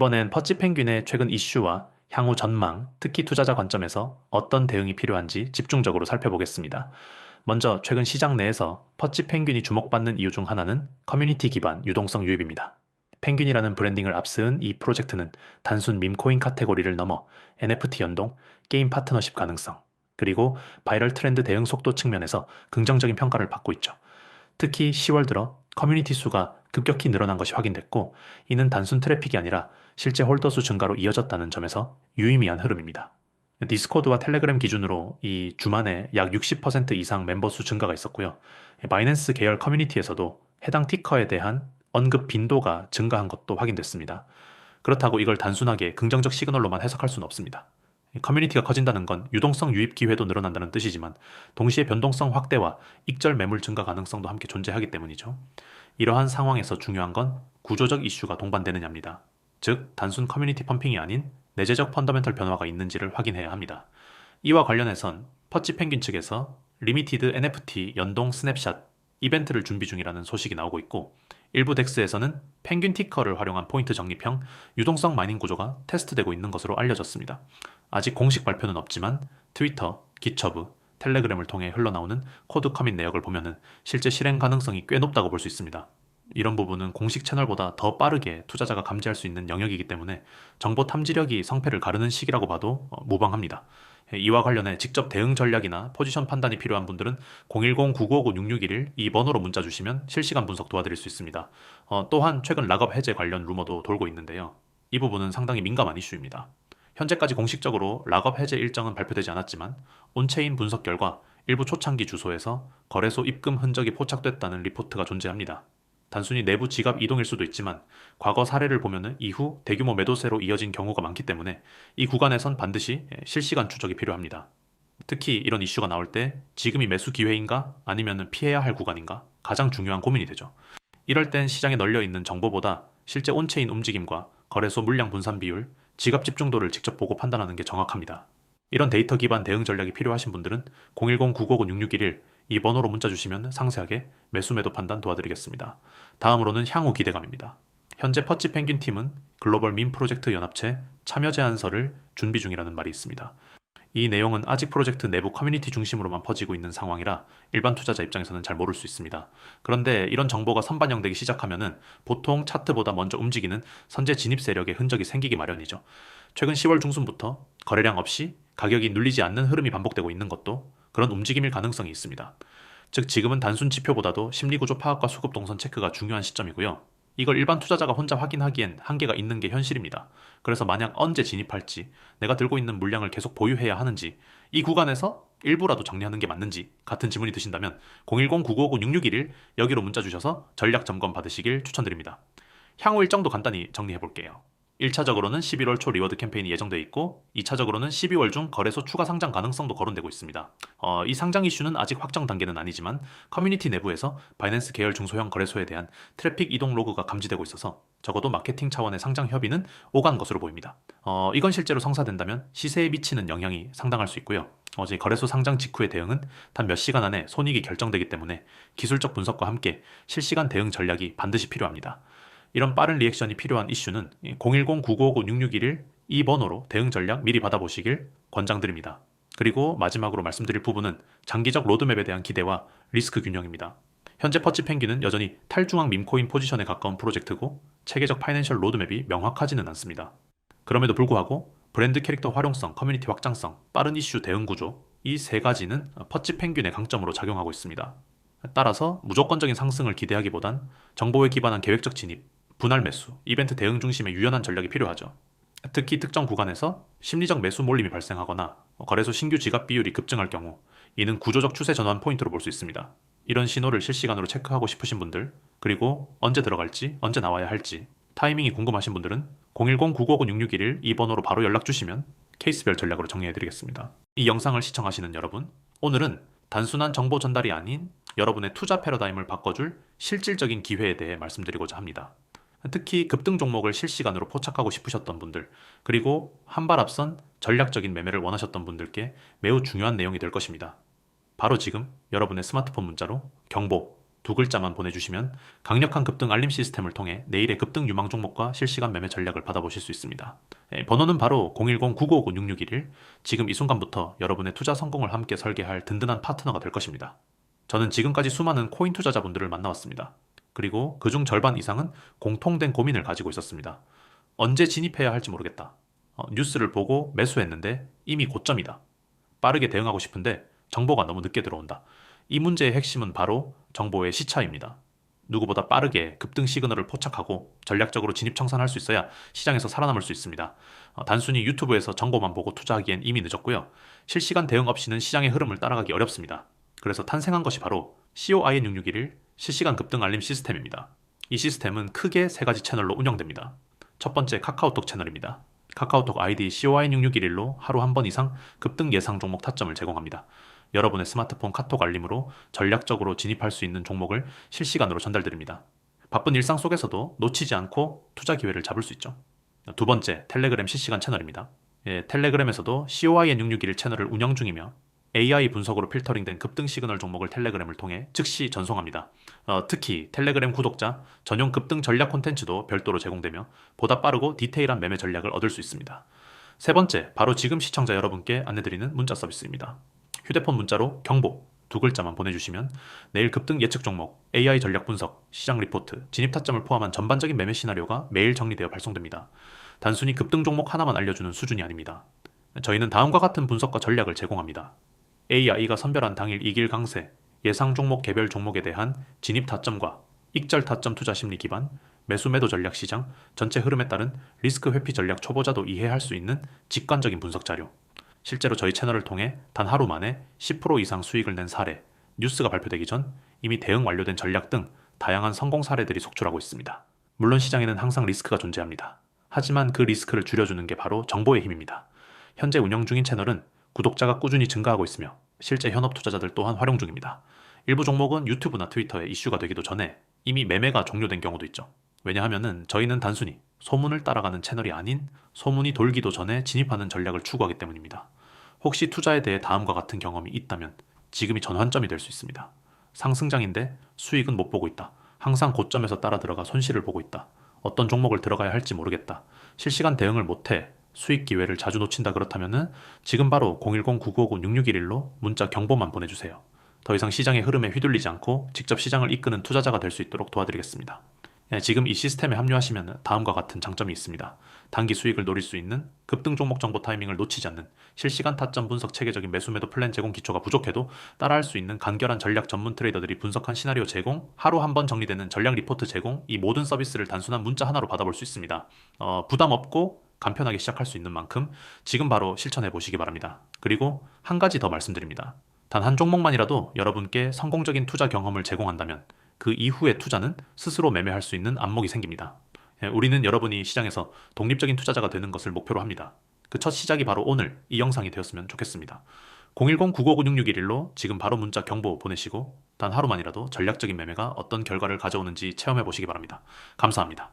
이번엔 퍼치 펭귄의 최근 이슈와 향후 전망, 특히 투자자 관점에서 어떤 대응이 필요한지 집중적으로 살펴보겠습니다. 먼저 최근 시장 내에서 퍼치 펭귄이 주목받는 이유 중 하나는 커뮤니티 기반 유동성 유입입니다. 펭귄이라는 브랜딩을 앞세운 이 프로젝트는 단순 밈코인 카테고리를 넘어 NFT 연동, 게임 파트너십 가능성, 그리고 바이럴 트렌드 대응 속도 측면에서 긍정적인 평가를 받고 있죠. 특히 10월 들어 커뮤니티 수가 급격히 늘어난 것이 확인됐고, 이는 단순 트래픽이 아니라 실제 홀더 수 증가로 이어졌다는 점에서 유의미한 흐름입니다. 디스코드와 텔레그램 기준으로 이 주만에 약 60% 이상 멤버 수 증가가 있었고요. 바이낸스 계열 커뮤니티에서도 해당 티커에 대한 언급 빈도가 증가한 것도 확인됐습니다. 그렇다고 이걸 단순하게 긍정적 시그널로만 해석할 수는 없습니다. 커뮤니티가 커진다는 건 유동성 유입 기회도 늘어난다는 뜻이지만, 동시에 변동성 확대와 익절 매물 증가 가능성도 함께 존재하기 때문이죠. 이러한 상황에서 중요한 건 구조적 이슈가 동반되느냐입니다. 즉, 단순 커뮤니티 펌핑이 아닌 내재적 펀더멘털 변화가 있는지를 확인해야 합니다. 이와 관련해선 퍼치 펭귄 측에서 리미티드 NFT 연동 스냅샷 이벤트를 준비 중이라는 소식이 나오고 있고, 일부 덱스에서는 펭귄 티커를 활용한 포인트 적립형 유동성 마이닝 구조가 테스트되고 있는 것으로 알려졌습니다. 아직 공식 발표는 없지만 트위터, 기처브, 텔레그램을 통해 흘러나오는 코드 커밋 내역을 보면은 실제 실행 가능성이 꽤 높다고 볼 수 있습니다. 이런 부분은 공식 채널보다 더 빠르게 투자자가 감지할 수 있는 영역이기 때문에 정보 탐지력이 성패를 가르는 시기라고 봐도 무방합니다. 이와 관련해 직접 대응 전략이나 포지션 판단이 필요한 분들은 010-9959-6611 이 번호로 문자 주시면 실시간 분석 도와드릴 수 있습니다. 또한 최근 락업 해제 관련 루머도 돌고 있는데요. 이 부분은 상당히 민감한 이슈입니다. 현재까지 공식적으로 락업 해제 일정은 발표되지 않았지만, 온체인 분석 결과 일부 초창기 주소에서 거래소 입금 흔적이 포착됐다는 리포트가 존재합니다. 단순히 내부 지갑 이동일 수도 있지만, 과거 사례를 보면 이후 대규모 매도세로 이어진 경우가 많기 때문에 이 구간에선 반드시 실시간 추적이 필요합니다. 특히 이런 이슈가 나올 때 지금이 매수 기회인가 아니면 피해야 할 구간인가 가장 중요한 고민이 되죠. 이럴 땐 시장에 널려 있는 정보보다 실제 온체인 움직임과 거래소 물량 분산 비율, 지갑 집중도를 직접 보고 판단하는 게 정확합니다. 이런 데이터 기반 대응 전략이 필요하신 분들은 010-959-6611 이 번호로 문자 주시면 상세하게 매수 매도 판단 도와드리겠습니다. 다음으로는 향후 기대감입니다. 현재 퍼치 펭귄 팀은 글로벌 민 프로젝트 연합체 참여 제안서를 준비 중이라는 말이 있습니다. 이 내용은 아직 프로젝트 내부 커뮤니티 중심으로만 퍼지고 있는 상황이라 일반 투자자 입장에서는 잘 모를 수 있습니다. 그런데 이런 정보가 선반영되기 시작하면은 보통 차트보다 먼저 움직이는 선제 진입 세력의 흔적이 생기기 마련이죠. 최근 10월 중순부터 거래량 없이 가격이 눌리지 않는 흐름이 반복되고 있는 것도 그런 움직임일 가능성이 있습니다. 즉, 지금은 단순 지표보다도 심리구조 파악과 수급 동선 체크가 중요한 시점이고요. 이걸 일반 투자자가 혼자 확인하기엔 한계가 있는 게 현실입니다. 그래서 만약 언제 진입할지, 내가 들고 있는 물량을 계속 보유해야 하는지, 이 구간에서 일부라도 정리하는 게 맞는지 같은 질문이 드신다면 010-9959-6611 여기로 문자 주셔서 전략 점검 받으시길 추천드립니다. 향후 일정도 간단히 정리해 볼게요. 1차적으로는 11월 초 리워드 캠페인이 예정되어 있고, 2차적으로는 12월 중 거래소 추가 상장 가능성도 거론되고 있습니다. 이 상장 이슈는 아직 확정 단계는 아니지만 커뮤니티 내부에서 바이낸스 계열 중소형 거래소에 대한 트래픽 이동 로그가 감지되고 있어서 적어도 마케팅 차원의 상장 협의는 오간 것으로 보입니다. 이건 실제로 성사된다면 시세에 미치는 영향이 상당할 수 있고요. 어제 거래소 상장 직후의 대응은 단 몇 시간 안에 손익이 결정되기 때문에 기술적 분석과 함께 실시간 대응 전략이 반드시 필요합니다. 이런 빠른 리액션이 필요한 이슈는 010-9959-6611 이 번호로 대응 전략 미리 받아보시길 권장드립니다. 그리고 마지막으로 말씀드릴 부분은 장기적 로드맵에 대한 기대와 리스크 균형입니다. 현재 퍼치 펭귄은 여전히 탈중앙 밈코인 포지션에 가까운 프로젝트고, 체계적 파이낸셜 로드맵이 명확하지는 않습니다. 그럼에도 불구하고 브랜드 캐릭터 활용성, 커뮤니티 확장성, 빠른 이슈 대응 구조, 이 세 가지는 퍼치 펭귄의 강점으로 작용하고 있습니다. 따라서 무조건적인 상승을 기대하기보단 정보에 기반한 계획적 진입, 분할 매수, 이벤트 대응 중심의 유연한 전략이 필요하죠. 특히 특정 구간에서 심리적 매수 몰림이 발생하거나 거래소 신규 지갑 비율이 급증할 경우, 이는 구조적 추세 전환 포인트로 볼 수 있습니다. 이런 신호를 실시간으로 체크하고 싶으신 분들, 그리고 언제 들어갈지, 언제 나와야 할지 타이밍이 궁금하신 분들은 010-959-6611 이 번호로 바로 연락 주시면 케이스별 전략으로 정리해드리겠습니다. 이 영상을 시청하시는 여러분, 오늘은 단순한 정보 전달이 아닌 여러분의 투자 패러다임을 바꿔줄 실질적인 기회에 대해 말씀드리고자 합니다. 특히 급등 종목을 실시간으로 포착하고 싶으셨던 분들, 그리고 한 발 앞선 전략적인 매매를 원하셨던 분들께 매우 중요한 내용이 될 것입니다. 바로 지금 여러분의 스마트폰 문자로 경보, 두 글자만 보내주시면 강력한 급등 알림 시스템을 통해 내일의 급등 유망 종목과 실시간 매매 전략을 받아보실 수 있습니다. 번호는 바로 010-955-6611. 지금 이 순간부터 여러분의 투자 성공을 함께 설계할 든든한 파트너가 될 것입니다. 저는 지금까지 수많은 코인 투자자분들을 만나왔습니다. 그리고 그중 절반 이상은 공통된 고민을 가지고 있었습니다. 언제 진입해야 할지 모르겠다. 뉴스를 보고 매수했는데 이미 고점이다. 빠르게 대응하고 싶은데 정보가 너무 늦게 들어온다. 이 문제의 핵심은 바로 정보의 시차입니다. 누구보다 빠르게 급등 시그널을 포착하고 전략적으로 진입 청산할 수 있어야 시장에서 살아남을 수 있습니다. 단순히 유튜브에서 정보만 보고 투자하기엔 이미 늦었고요. 실시간 대응 없이는 시장의 흐름을 따라가기 어렵습니다. 그래서 탄생한 것이 바로 COIN661 실시간 급등 알림 시스템입니다. 이 시스템은 크게 세 가지 채널로 운영됩니다. 첫 번째 카카오톡 채널입니다. 카카오톡 아이디 COIN661로 하루 한 번 이상 급등 예상 종목 타점을 제공합니다. 여러분의 스마트폰 카톡 알림으로 전략적으로 진입할 수 있는 종목을 실시간으로 전달드립니다. 바쁜 일상 속에서도 놓치지 않고 투자 기회를 잡을 수 있죠. 두 번째, 텔레그램 실시간 채널입니다. 텔레그램에서도 COIN661 채널을 운영 중이며 AI 분석으로 필터링된 급등 시그널 종목을 텔레그램을 통해 즉시 전송합니다. 특히 텔레그램 구독자 전용 급등 전략 콘텐츠도 별도로 제공되며 보다 빠르고 디테일한 매매 전략을 얻을 수 있습니다. 세 번째, 바로 지금 시청자 여러분께 안내드리는 문자 서비스입니다. 휴대폰 문자로 경보 두 글자만 보내주시면 내일 급등 예측 종목, AI 전략 분석, 시장 리포트, 진입 타점을 포함한 전반적인 매매 시나리오가 매일 정리되어 발송됩니다. 단순히 급등 종목 하나만 알려주는 수준이 아닙니다. 저희는 다음과 같은 분석과 전략을 제공합니다. AI가 선별한 당일 이길 강세, 예상 종목 개별 종목에 대한 진입 타점과 익절 타점 투자 심리 기반, 매수 매도 전략 시장, 전체 흐름에 따른 리스크 회피 전략 초보자도 이해할 수 있는 직관적인 분석 자료, 실제로 저희 채널을 통해 단 하루 만에 10% 이상 수익을 낸 사례, 뉴스가 발표되기 전 이미 대응 완료된 전략 등 다양한 성공 사례들이 속출하고 있습니다. 물론 시장에는 항상 리스크가 존재합니다. 하지만 그 리스크를 줄여주는 게 바로 정보의 힘입니다. 현재 운영 중인 채널은 구독자가 꾸준히 증가하고 있으며 실제 현업 투자자들 또한 활용 중입니다. 일부 종목은 유튜브나 트위터에 이슈가 되기도 전에 이미 매매가 종료된 경우도 있죠. 왜냐하면 저희는 단순히 소문을 따라가는 채널이 아닌 소문이 돌기도 전에 진입하는 전략을 추구하기 때문입니다. 혹시 투자에 대해 다음과 같은 경험이 있다면 지금이 전환점이 될 수 있습니다. 상승장인데 수익은 못 보고 있다. 항상 고점에서 따라 들어가 손실을 보고 있다. 어떤 종목을 들어가야 할지 모르겠다. 실시간 대응을 못해 수익 기회를 자주 놓친다. 그렇다면 지금 바로 010-9959-6611로 문자 경보만 보내주세요. 더 이상 시장의 흐름에 휘둘리지 않고 직접 시장을 이끄는 투자자가 될 수 있도록 도와드리겠습니다. 지금 이 시스템에 합류하시면 다음과 같은 장점이 있습니다. 단기 수익을 노릴 수 있는 급등 종목 정보 타이밍을 놓치지 않는 실시간 타점 분석, 체계적인 매수 매도 플랜 제공, 기초가 부족해도 따라할 수 있는 간결한 전략 전문 트레이더들이 분석한 시나리오 제공, 하루 한 번 정리되는 전략 리포트 제공, 이 모든 서비스를 단순한 문자 하나로 받아볼 수 있습니다. 부담 없고 간편하게 시작할 수 있는 만큼 지금 바로 실천해 보시기 바랍니다. 그리고 한 가지 더 말씀드립니다. 단 한 종목만이라도 여러분께 성공적인 투자 경험을 제공한다면 그 이후의 투자는 스스로 매매할 수 있는 안목이 생깁니다. 우리는 여러분이 시장에서 독립적인 투자자가 되는 것을 목표로 합니다. 그 첫 시작이 바로 오늘 이 영상이 되었으면 좋겠습니다. 010-959-6611로 지금 바로 문자 경보 보내시고 단 하루만이라도 전략적인 매매가 어떤 결과를 가져오는지 체험해 보시기 바랍니다. 감사합니다.